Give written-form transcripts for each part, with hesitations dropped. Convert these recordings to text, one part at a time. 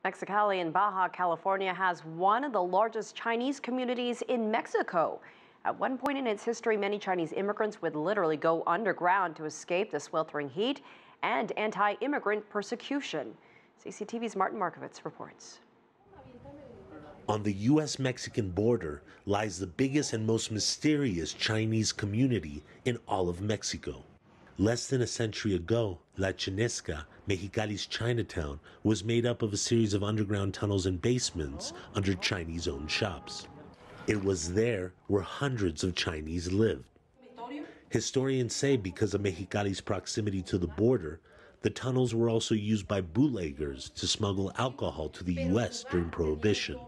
Mexicali in Baja California has one of the largest Chinese communities in Mexico. At one point in its history, many Chinese immigrants would literally go underground to escape the sweltering heat and anti-immigrant persecution. CCTV's Martin Markovitz reports. On the U.S. Mexican border lies the biggest and most mysterious Chinese community in all of Mexico. Less than a century ago, La Chinesca, Mexicali's Chinatown, was made up of a series of underground tunnels and basements under Chinese-owned shops. It was there where hundreds of Chinese lived. Historians say because of Mexicali's proximity to the border, the tunnels were also used by bootleggers to smuggle alcohol to the U.S. during Prohibition.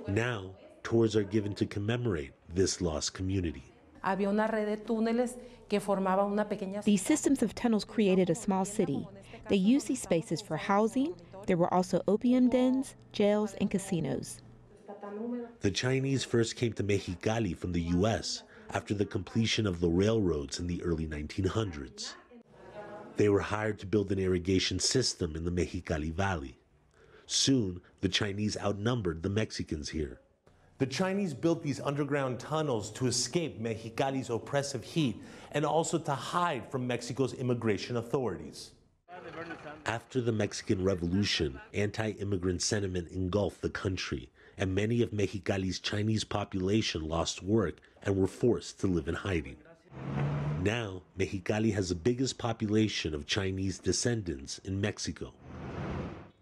Now, tours are given to commemorate this lost community. These systems of tunnels created a small city. They used these spaces for housing. There were also opium dens, jails, and casinos. The Chinese first came to Mexicali from the U.S. after the completion of the railroads in the early 1900s. They were hired to build an irrigation system in the Mexicali Valley. Soon, the Chinese outnumbered the Mexicans here. The Chinese built these underground tunnels to escape Mexicali's oppressive heat and also to hide from Mexico's immigration authorities. After the Mexican Revolution, anti-immigrant sentiment engulfed the country, and many of Mexicali's Chinese population lost work and were forced to live in hiding. Now, Mexicali has the biggest population of Chinese descendants in Mexico.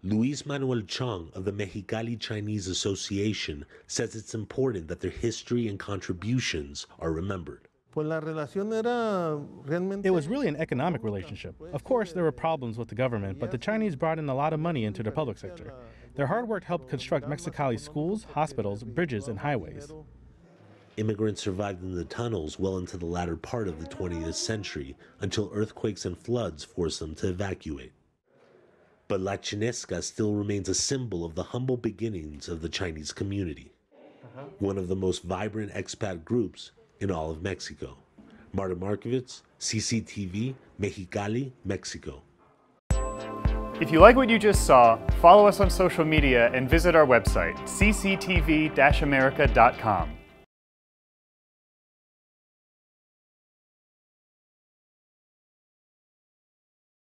Luis Manuel Chong of the Mexicali Chinese Association says it's important that their history and contributions are remembered. It was really an economic relationship. Of course, there were problems with the government, but the Chinese brought in a lot of money into the public sector. Their hard work helped construct Mexicali's schools, hospitals, bridges, and highways. Immigrants survived in the tunnels well into the latter part of the 20th century until earthquakes and floods forced them to evacuate. But La Chinesca still remains a symbol of the humble beginnings of the Chinese community, one of the most vibrant expat groups in all of Mexico. Martin Markovitz, CCTV, Mexicali, Mexico. If you like what you just saw, follow us on social media and visit our website, cctv-america.com.